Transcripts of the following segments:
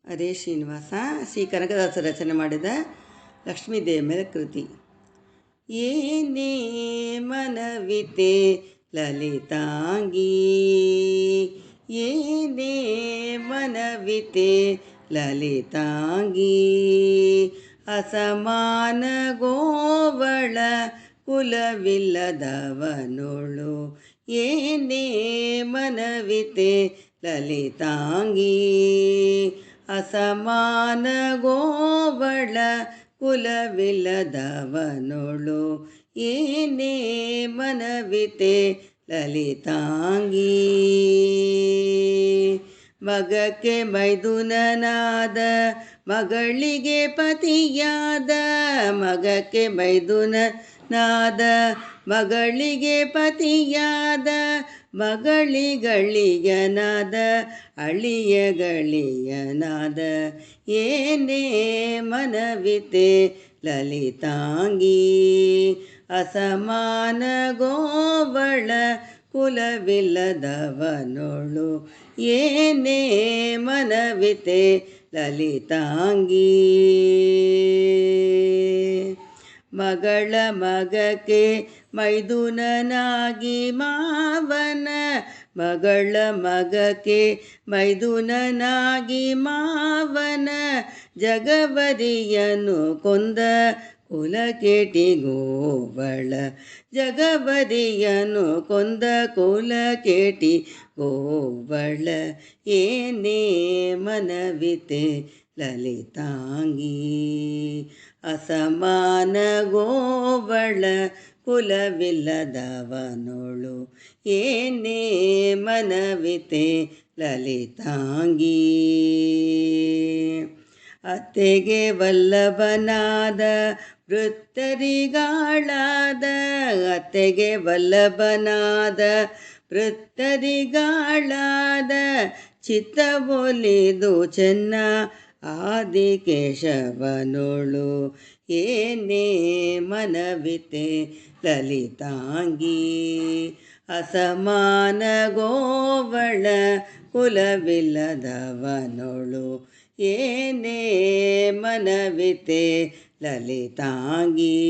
ಹರೇ ಶ್ರೀನಿವಾಸ. ಶ್ರೀ ಕನಕದಾಸ ರಚನೆ ಮಾಡಿದ ಲಕ್ಷ್ಮೀದೇವಿ ಮೇಲೆ ಕೃತಿ. ಏನೇ ಮನವಿತೆ ಲಲಿತಾಂಗಿ, ಏನೇ ಮನವಿತೆ ಲಲಿತಾಂಗಿ, ಅಸಮಾನ ಗೋವಳ ಕುಲವಿಲ್ಲದವನೊಳು, ಏನೇ ಮನವಿತೆ ಲಲಿತಾಂಗಿ, ಅಸಮಾನ ಗೋವಳ ಕುಲವಿಲ್ಲದವನೊಳು, ಏನೇ ಮನವಿತೆ ಲಲಿತಾಂಗಿ. ಮಗಕ್ಕೆ ಮೈದುನನಾದ ಮಗಳಿಗೆ ಪತಿಯಾದ, ಮಗಕ್ಕೆ ಮೈದುನನಾದ ಮಗಳಿಗೆ ಪತಿಯಾದ, ಮಗಳಿಗಳಿಗನಾದ ಅಳಿಯಗಳಿಯನಾದ, ಏನೇ ಮನವಿತೆ ಲಲಿತಾಂಗಿ, ಅಸಮಾನ ಗೋವಳ ಕುಲವಿಲ್ಲದವನೊಳು, ಏನೇ ಮನವಿತೆ ಲಲಿತಾಂಗಿ. ಮಗಳ ಮಗಕ್ಕೆ ಮೈದುನನಾಗಿ ಮಾವನ, ಮಗಳ ಮಗಕ್ಕೆ ಮೈದುನನಾಗಿ ಮಾವನ, ಜಗವರಿಯನು ಕೊಂದ ಕುಲಕೇಟಿ ಗೋವಳ, ಜಗವರಿಯನು ಕೊಂದ ಕುಲಕೇಟಿ ಗೋವಳ, ಏನೇ ಮನವಿತೆ ಲಲಿತಾಂಗಿ, ಅಸಮಾನ ಗೋವಳ ಕುಲವಿಲ್ಲದವನೊಳು, ಏನೇ ಮನವಿತೆ ಲಲಿತಾಂಗಿ. ಅತ್ತೆಗೆ ವಲ್ಲಭನಾದ ವೃತ್ತರಿಗಾಳಾದ, ಅತ್ತೆಗೆ ವಲ್ಲಭನಾದ ವೃತ್ತರಿಗಾಳಾದ, ಚಿತ್ತವೊಲಿದು ಚೆನ್ನ ಆದಿಕೇಶವನೊಳು, ಏನೇ ಮನವಿತೆ ಲಲಿತಾಂಗಿ, ಅಸಮಾನ ಗೋವಳ ಕುಲವಿಲ್ಲದವನೊಳು, ಏನೇ ಮನವಿತೆ ಲಲಿತಾಂಗಿ,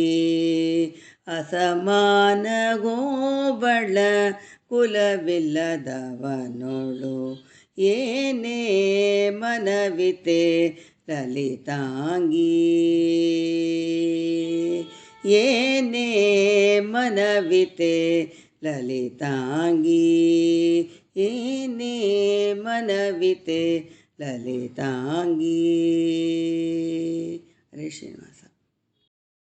ಅಸಮಾನ ಗೋವಳ ಕುಲವಿಲ್ಲದವನೊಳು, ಏನೇ ಮನವಿತೆ ಲಲಿತಾಂಗಿ, ಏನೇ ಮನವಿತೆ ಲಲಿತಾಂಗಿ, ಏನೇ ಮನವಿತೆ ಲಲಿತಾಂಗಿ. ಹರೇ ಶ್ರೀನಿವಾಸ.